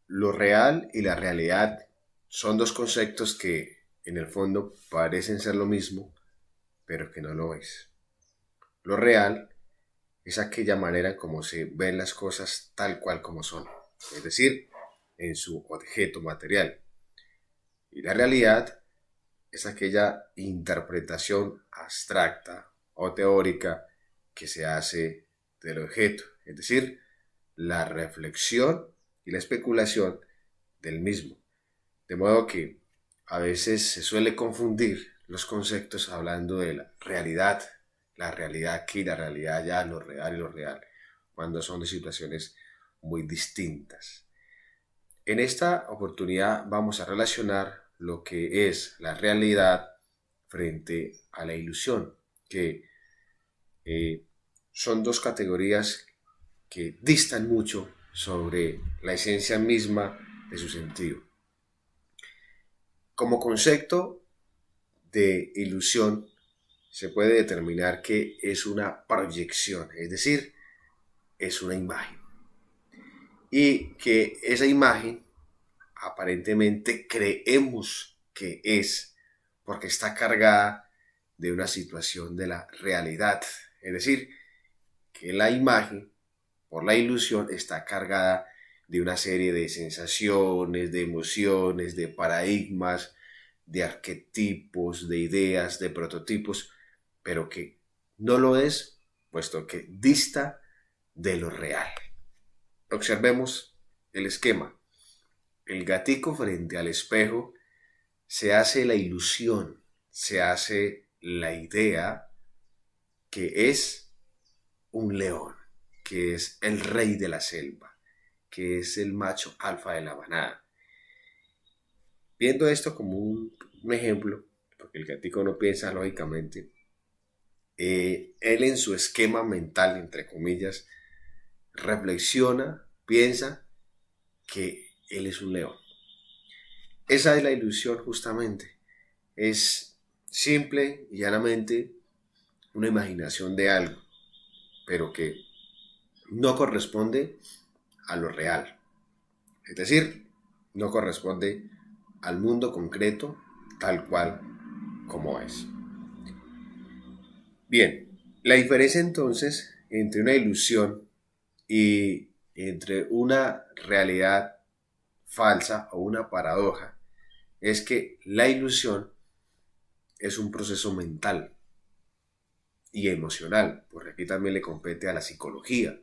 Lo real y la realidad son dos conceptos que en el fondo parecen ser lo mismo, pero que no lo es. Lo real es aquella manera como se ven las cosas tal cual como son, es decir, en su objeto material. Y la realidad es aquella interpretación abstracta o teórica que se hace del objeto, es decir, la reflexión y la especulación del mismo. De modo que a veces se suele confundir los conceptos hablando de la realidad aquí, la realidad allá, lo real y lo real, cuando son de situaciones muy distintas. En esta oportunidad vamos a relacionar lo que es la realidad frente a la ilusión, que eh, son dos categorías que distan mucho sobre la esencia misma de su sentido. Como concepto de ilusión se puede determinar que es una proyección, es decir, es una imagen. Y que esa imagen aparentemente creemos que es porque está cargada de una situación de la realidad. Es decir, que la imagen, por la ilusión, está cargada de una serie de sensaciones, de emociones, de paradigmas, de arquetipos, de ideas, de prototipos, pero que no lo es, puesto que dista de lo real. Observemos el esquema. El gatico frente al espejo se hace la ilusión, se hace la idea que es un león, que es el rey de la selva, que es el macho alfa de la manada. Viendo esto como un ejemplo, porque el gatico no piensa lógicamente, él en su esquema mental, entre comillas, reflexiona, piensa que él es un león. Esa es la ilusión justamente. Es simple y llanamente una imaginación de algo, pero que no corresponde a lo real. Es decir, no corresponde al mundo concreto tal cual como es. Bien, la diferencia entonces entre una ilusión y entre una realidad falsa o una paradoja es que la ilusión es un proceso mental y emocional, porque aquí también le compete a la psicología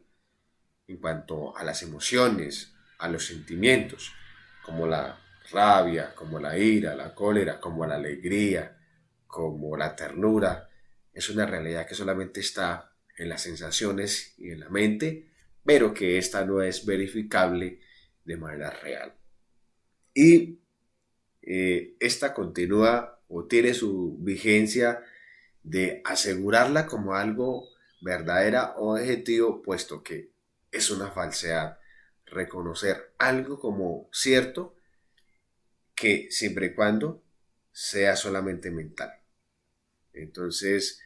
en cuanto a las emociones, a los sentimientos, como la rabia, como la ira, la cólera, como la alegría, como la ternura. Es una realidad que solamente está en las sensaciones y en la mente, pero que esta no es verificable de manera real. Y esta continúa o tiene su vigencia de asegurarla como algo verdadera o objetivo, puesto que es una falsedad. Reconocer algo como cierto que siempre y cuando sea solamente mental. Entonces,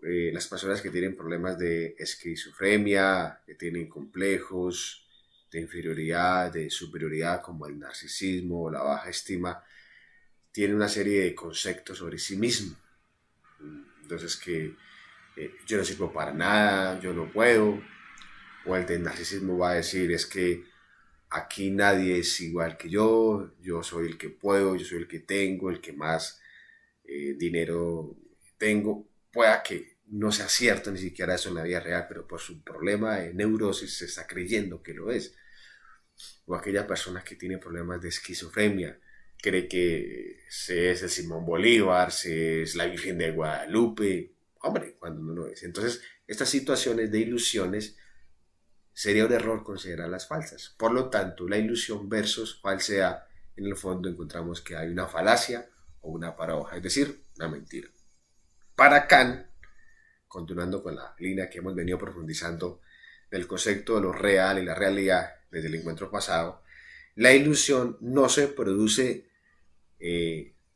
las personas que tienen problemas de esquizofrenia, que tienen complejos de inferioridad, de superioridad, como el narcisismo o la baja estima, tienen una serie de conceptos sobre sí mismo. Entonces, que yo no sirvo para nada, yo no puedo, o el del narcisismo va a decir es que aquí nadie es igual que yo soy el que puedo, yo soy el que tengo, el que más dinero tengo, pueda que no sea cierto ni siquiera eso en la vida real, pero por su problema de neurosis se está creyendo que lo es. O aquella persona que tiene problemas de esquizofrenia, cree que se es el Simón Bolívar, se es la Virgen de Guadalupe, hombre, cuando no lo es. Entonces, estas situaciones de ilusiones sería un error considerarlas falsas. Por lo tanto, la ilusión versus falsedad, en el fondo encontramos que hay una falacia o una paradoja, es decir, una mentira. Para Kant, continuando con la línea que hemos venido profundizando del concepto de lo real y la realidad desde el encuentro pasado, la ilusión no se produce,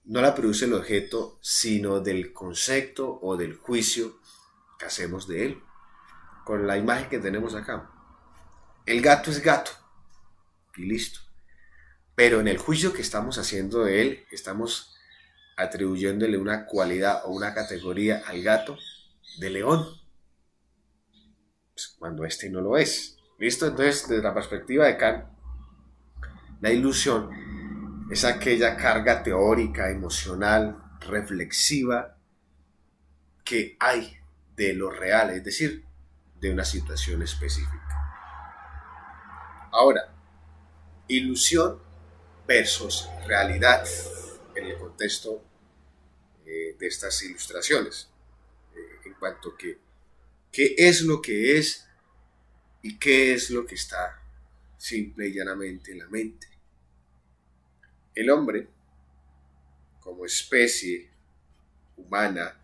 no la produce el objeto, sino del concepto o del juicio que hacemos de él, con la imagen que tenemos acá. El gato es gato, y listo. Pero en el juicio que estamos haciendo de él, estamos atribuyéndole una cualidad o una categoría al gato de león, pues, cuando este no lo es. ¿Listo? Entonces, desde la perspectiva de Kant, la ilusión es aquella carga teórica, emocional, reflexiva que hay de lo real, es decir, de una situación específica. Ahora, ilusión versus realidad en el contexto de estas ilustraciones, en cuanto a qué es lo que es y qué es lo que está simple y llanamente en la mente. El hombre, como especie humana,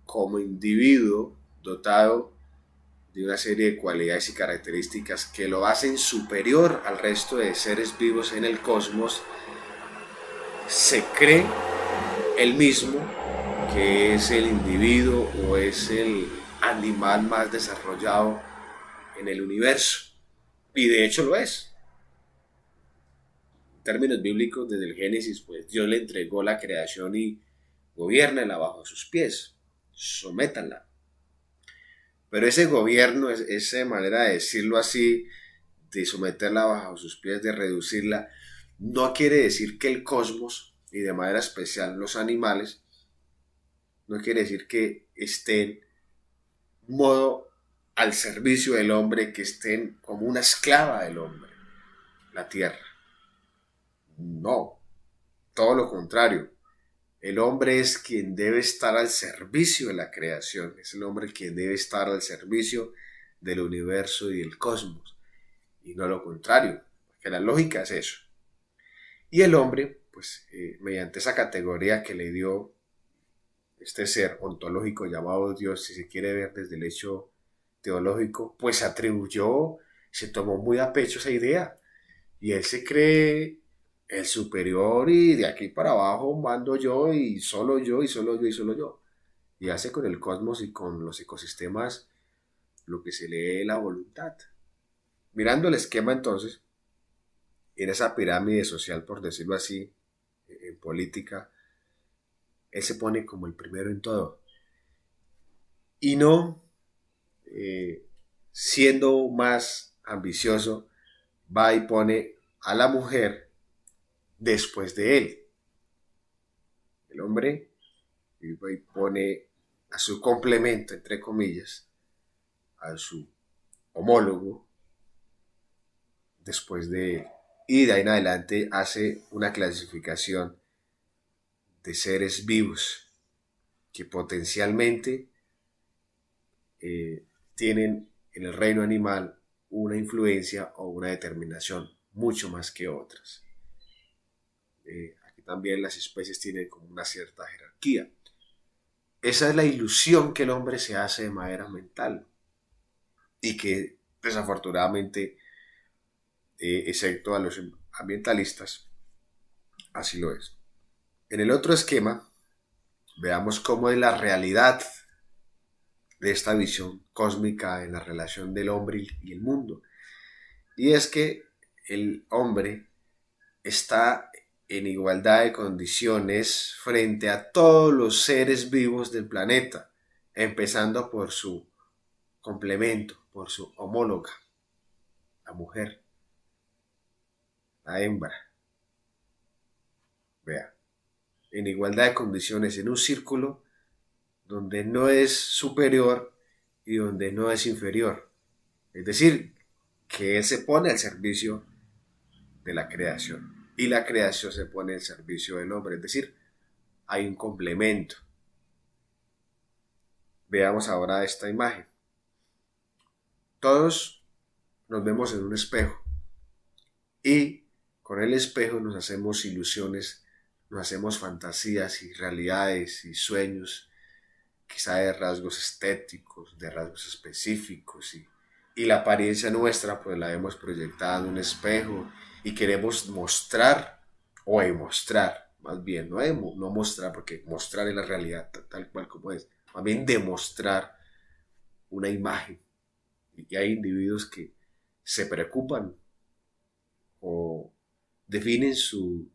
como individuo dotado de una serie de cualidades y características que lo hacen superior al resto de seres vivos en el cosmos, se cree él mismo que es el individuo o es el animal más desarrollado en el universo. Y de hecho lo es. En términos bíblicos, desde el Génesis, pues Dios le entregó la creación y gobiérnela bajo sus pies, sométanla. Pero ese gobierno, esa manera de decirlo así, de someterla bajo sus pies, de reducirla, no quiere decir que el cosmos, y de manera especial los animales, no quiere decir que estén modo al servicio del hombre, que estén como una esclava del hombre, la tierra. No, todo lo contrario. El hombre es quien debe estar al servicio de la creación, es el hombre quien debe estar al servicio del universo y del cosmos, y no lo contrario, porque la lógica es eso. Y el hombre, pues mediante esa categoría que le dio este ser ontológico llamado Dios, si se quiere ver desde el hecho teológico, pues atribuyó, se tomó muy a pecho esa idea, y él se cree el superior y de aquí para abajo mando yo y solo yo y solo yo y solo yo. Y hace con el cosmos y con los ecosistemas lo que se le dé la voluntad. Mirando el esquema entonces, en esa pirámide social, por decirlo así, en política, él se pone como el primero en todo. Y no, siendo más ambicioso, va y pone a la mujer después de él. El hombre y pone a su complemento, entre comillas, a su homólogo después de él. Y de ahí en adelante hace una clasificación de seres vivos que potencialmente tienen en el reino animal una influencia o una determinación mucho más que otras. Aquí también las especies tienen como una cierta jerarquía. Esa es la ilusión que el hombre se hace de manera mental y que desafortunadamente, excepto a los ambientalistas, así lo es. En el otro esquema, veamos cómo es la realidad de esta visión cósmica en la relación del hombre y el mundo. Y es que el hombre está en igualdad de condiciones frente a todos los seres vivos del planeta, empezando por su complemento, por su homóloga, la mujer, la hembra. Vea, en igualdad de condiciones en un círculo donde no es superior y donde no es inferior. Es decir, que él se pone al servicio de la creación y la creación se pone al servicio del hombre. Es decir, hay un complemento. Veamos ahora esta imagen. Todos nos vemos en un espejo y con el espejo nos hacemos ilusiones, nos hacemos fantasías y realidades y sueños, quizá de rasgos estéticos, de rasgos específicos, y la apariencia nuestra pues la hemos proyectado en un espejo y queremos mostrar o demostrar, más bien, no mostrar, porque mostrar es la realidad tal cual como es, más bien demostrar una imagen. Y hay individuos que se preocupan o definen su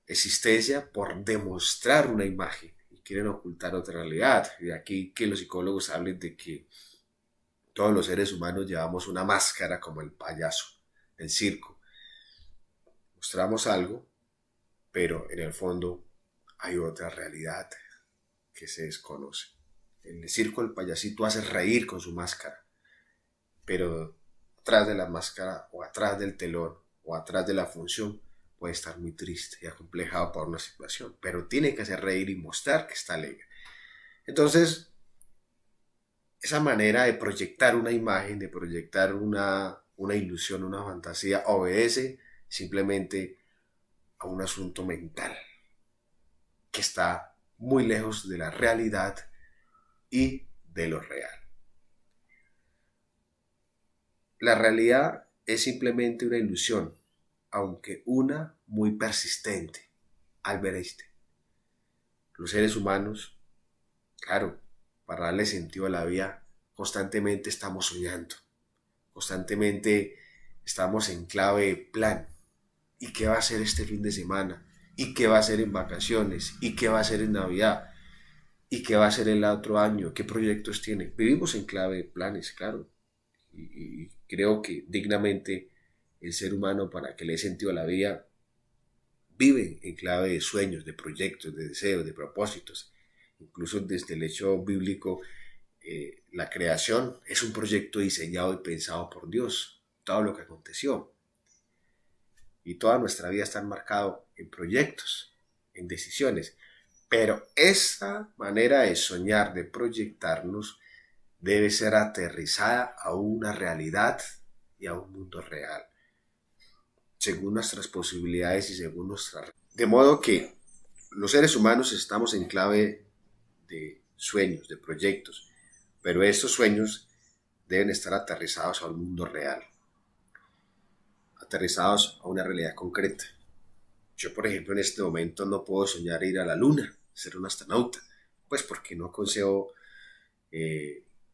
existencia por demostrar una imagen y quieren ocultar otra realidad. Y de aquí que los psicólogos hablen de que todos los seres humanos llevamos una máscara como el payaso, el circo. Mostramos algo, pero en el fondo hay otra realidad que se desconoce. En el circo el payasito hace reír con su máscara, pero atrás de la máscara o atrás del telón o atrás de la función puede estar muy triste y acomplejado por una situación, pero tiene que hacer reír y mostrar que está alegre. Entonces, esa manera de proyectar una imagen, de proyectar una ilusión, una fantasía, obedece simplemente a un asunto mental que está muy lejos de la realidad y de lo real. La realidad es simplemente una ilusión, aunque una muy persistente. Albert Einstein. Los seres humanos, claro, para darle sentido a la vida, constantemente estamos soñando, constantemente estamos en clave de plan. ¿Y qué va a hacer este fin de semana? ¿Y qué va a hacer en vacaciones? ¿Y qué va a hacer en Navidad? ¿Y qué va a hacer el otro año? ¿Qué proyectos tiene? Vivimos en clave de planes, claro. Y creo que dignamente el ser humano, para que le dé sentido a la vida, vive en clave de sueños, de proyectos, de deseos, de propósitos. Incluso desde el hecho bíblico, la creación es un proyecto diseñado y pensado por Dios. Todo lo que aconteció. Y toda nuestra vida está enmarcado en proyectos, en decisiones. Pero esa manera de soñar, de proyectarnos, debe ser aterrizada a una realidad y a un mundo real, según nuestras posibilidades y según nuestra... De modo que los seres humanos estamos en clave de sueños, de proyectos, pero estos sueños deben estar aterrizados a un mundo real, aterrizados a una realidad concreta. Yo, por ejemplo, en este momento no puedo soñar ir a la luna, ser un astronauta, pues porque no concedo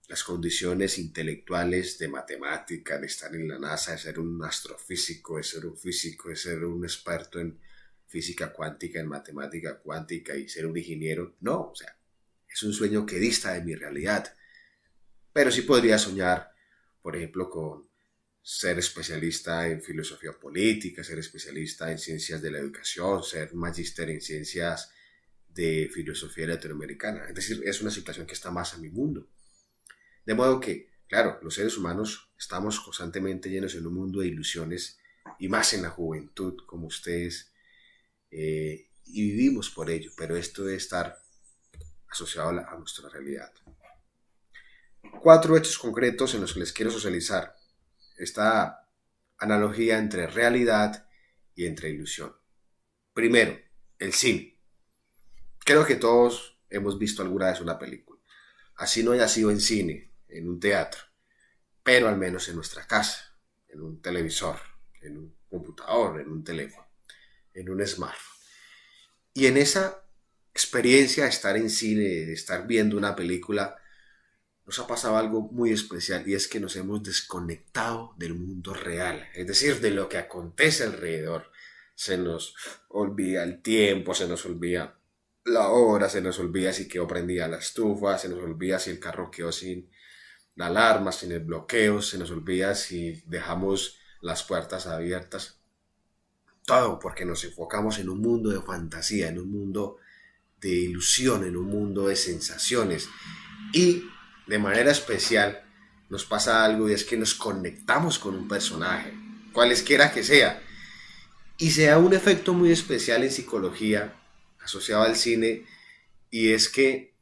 las condiciones intelectuales de matemática, de estar en la NASA, de ser un astrofísico, de ser un físico, de ser un experto en física cuántica, en matemática cuántica y ser un ingeniero. No, o sea, es un sueño que dista de mi realidad. Pero sí podría soñar, por ejemplo, con ser especialista en filosofía política, ser especialista en ciencias de la educación, ser magíster en ciencias de filosofía latinoamericana. Es decir, es una situación que está más a mi mundo. De modo que, claro, los seres humanos estamos constantemente llenos en un mundo de ilusiones y más en la juventud como ustedes y vivimos por ello, pero esto debe estar asociado a nuestra realidad. 4 hechos concretos en los que les quiero socializar esta analogía entre realidad y entre ilusión. Primero, el cine. Creo que todos hemos visto alguna vez una película. Así no haya sido en cine, en un teatro, pero al menos en nuestra casa, en un televisor, en un computador, en un teléfono, en un smartphone. Y en esa experiencia de estar en cine, de estar viendo una película, nos ha pasado algo muy especial y es que nos hemos desconectado del mundo real, es decir, de lo que acontece alrededor. Se nos olvida el tiempo, se nos olvida la hora, se nos olvida si quedó prendida la estufa, se nos olvida si el carro quedó sin la alarma, sin el bloqueo, se nos olvida si dejamos las puertas abiertas. Todo porque nos enfocamos en un mundo de fantasía, en un mundo de ilusión, en un mundo de sensaciones. Y de manera especial nos pasa algo y es que nos conectamos con un personaje, cualesquiera que sea. Y se da un efecto muy especial en psicología asociado al cine y es que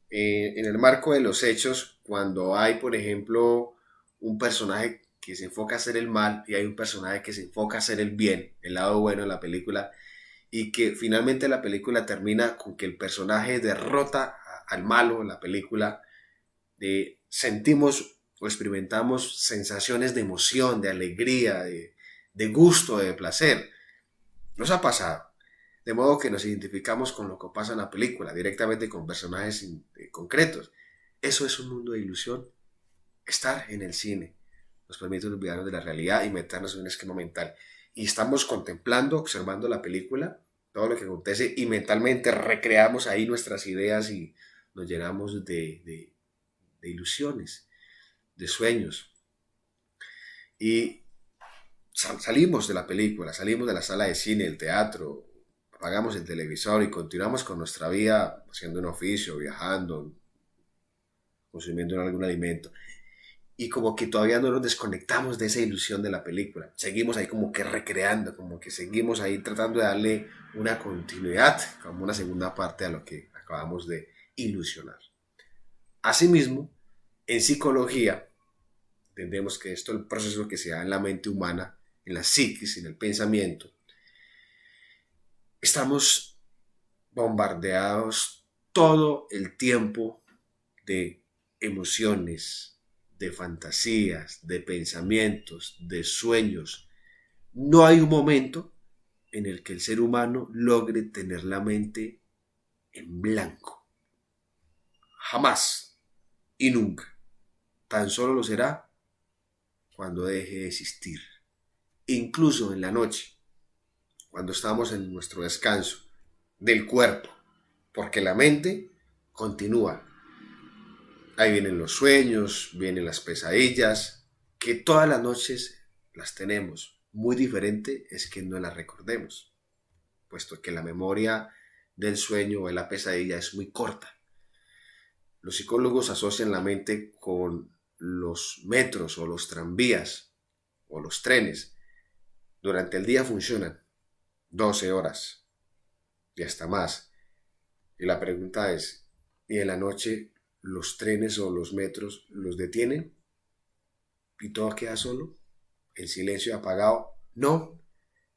en el marco de los hechos, cuando hay, por ejemplo, un personaje que se enfoca a hacer el mal y hay un personaje que se enfoca a hacer el bien, el lado bueno de la película, y que finalmente la película termina con que el personaje derrota al malo en la película, sentimos o experimentamos sensaciones de emoción, de alegría, de gusto, de placer. Nos ha pasado. De modo que nos identificamos con lo que pasa en la película, directamente con personajes concretos. Eso es un mundo de ilusión. Estar en el cine nos permite olvidarnos de la realidad y meternos en un esquema mental. Y estamos contemplando, observando la película, todo lo que acontece, y mentalmente recreamos ahí nuestras ideas y nos llenamos de ilusiones, de sueños. Y salimos de la película, salimos de la sala de cine, el teatro, apagamos el televisor y continuamos con nuestra vida haciendo un oficio, viajando, consumiendo algún alimento. Y como que todavía no nos desconectamos de esa ilusión de la película. Seguimos ahí como que recreando, como que seguimos ahí tratando de darle una continuidad, como una segunda parte a lo que acabamos de ilusionar. Asimismo, en psicología, entendemos que esto es el proceso que se da en la mente humana, en la psiquis, en el pensamiento. Estamos bombardeados todo el tiempo de emociones, de fantasías, de pensamientos, de sueños. No hay un momento en el que el ser humano logre tener la mente en blanco. Jamás y nunca. Tan solo lo será cuando deje de existir. Incluso en la noche, cuando estamos en nuestro descanso del cuerpo, porque la mente continúa. Ahí vienen los sueños, vienen las pesadillas, que todas las noches las tenemos. Muy diferente es que no las recordemos, puesto que la memoria del sueño o de la pesadilla es muy corta. Los psicólogos asocian la mente con los metros o los tranvías o los trenes. Durante el día funcionan 12 horas y hasta más. Y la pregunta es, ¿y en la noche los trenes o los metros los detienen y todo queda solo? ¿El silencio apagado? No.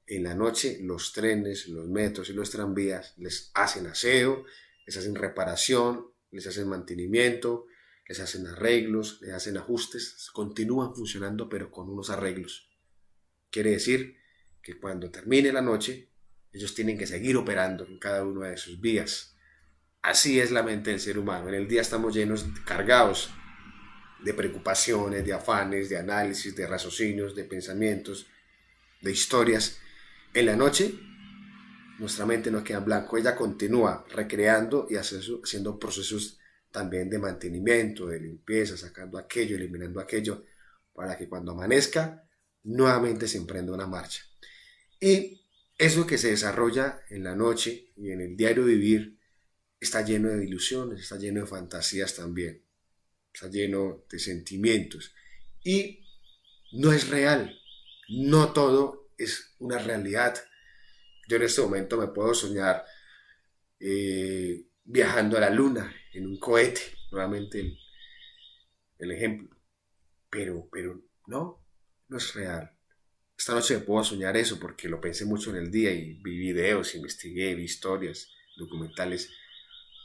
En la noche los trenes, los metros y los tranvías les hacen aseo, les hacen reparación, les hacen mantenimiento, les hacen arreglos, les hacen ajustes, continúan funcionando pero con unos arreglos. Quiere decir que cuando termine la noche, ellos tienen que seguir operando en cada una de sus vías. Así es la mente del ser humano. En el día estamos llenos, cargados de preocupaciones, de afanes, de análisis, de raciocinios, de pensamientos, de historias. En la noche, nuestra mente no queda en blanco, ella continúa recreando y haciendo procesos también de mantenimiento, de limpieza, sacando aquello, eliminando aquello, para que cuando amanezca, nuevamente se emprenda una marcha. Y eso que se desarrolla en la noche y en el diario vivir está lleno de ilusiones, está lleno de fantasías también, está lleno de sentimientos y no es real, no todo es una realidad. Yo en este momento me puedo soñar viajando a la luna en un cohete, nuevamente el ejemplo, pero no es real. Esta noche me puedo soñar eso porque lo pensé mucho en el día y vi videos, investigué, vi historias, documentales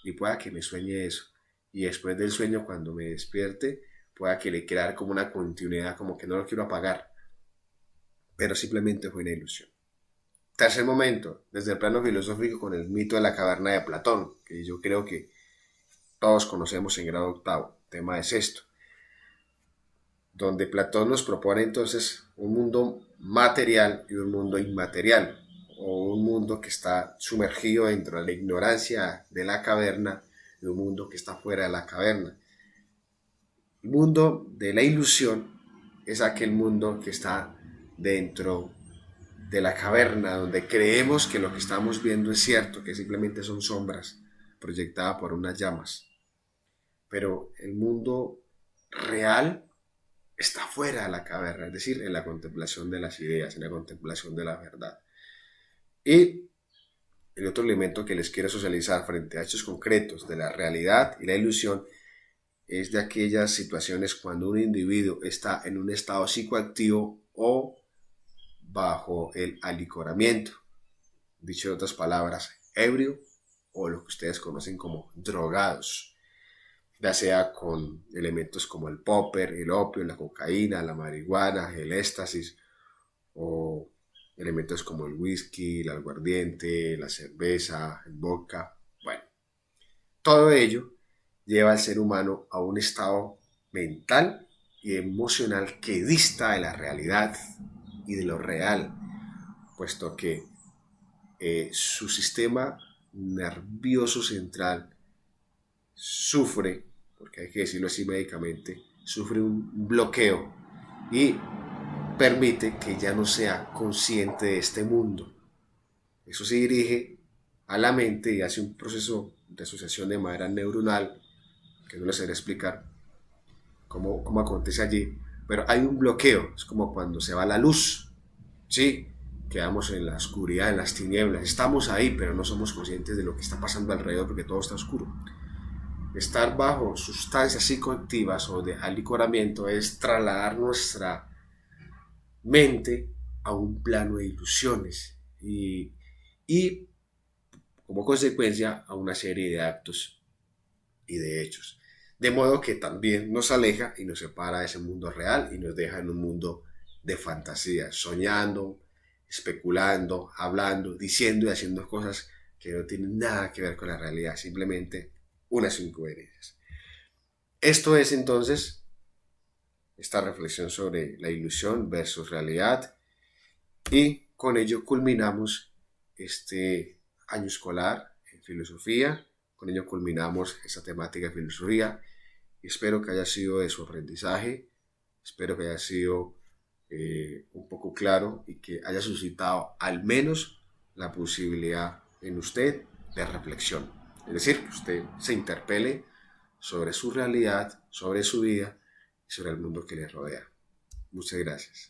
y pueda que me sueñe eso. Y después del sueño, cuando me despierte, pueda que le quiera dar como una continuidad, como que no lo quiero apagar, pero simplemente fue una ilusión. Tercer momento, desde el plano filosófico con el mito de la caverna de Platón, que yo creo que todos conocemos en grado octavo, tema es esto, donde Platón nos propone entonces un mundo material y un mundo inmaterial, o un mundo que está sumergido dentro de la ignorancia de la caverna y un mundo que está fuera de la caverna. El mundo de la ilusión es aquel mundo que está dentro de la caverna, donde creemos que lo que estamos viendo es cierto, que simplemente son sombras proyectadas por unas llamas. Pero el mundo real está fuera de la caverna, es decir, en la contemplación de las ideas, en la contemplación de la verdad. Y el otro elemento que les quiero socializar frente a hechos concretos de la realidad y la ilusión es de aquellas situaciones cuando un individuo está en un estado psicoactivo o bajo el alicoramiento, dicho en otras palabras, ebrio o lo que ustedes conocen como drogados, ya sea con elementos como el popper, el opio, la cocaína, la marihuana, el éxtasis o elementos como el whisky, el aguardiente, la cerveza, el vodka. Bueno, todo ello lleva al ser humano a un estado mental y emocional que dista de la realidad y de lo real, puesto que su sistema nervioso central sufre, porque hay que decirlo así médicamente, sufre un bloqueo y permite que ya no sea consciente de este mundo. Eso se dirige a la mente y hace un proceso de asociación de manera neuronal, que no les sé explicar cómo acontece allí, pero hay un bloqueo, es como cuando se va la luz, ¿sí? Quedamos en la oscuridad, en las tinieblas, estamos ahí, pero no somos conscientes de lo que está pasando alrededor porque todo está oscuro. Estar bajo sustancias psicoactivas o de alicoramiento es trasladar nuestra mente a un plano de ilusiones y como consecuencia a una serie de actos y de hechos. De modo que también nos aleja y nos separa de ese mundo real y nos deja en un mundo de fantasía, soñando, especulando, hablando, diciendo y haciendo cosas que no tienen nada que ver con la realidad, simplemente unas incoherencias. Esto es entonces esta reflexión sobre la ilusión versus realidad y con ello culminamos este año escolar en filosofía, con ello culminamos esta temática de filosofía y espero que haya sido de su aprendizaje, espero que haya sido un poco claro y que haya suscitado al menos la posibilidad en usted de reflexión, es decir, que usted se interpele sobre su realidad, sobre su vida y sobre el mundo que le rodea. Muchas gracias.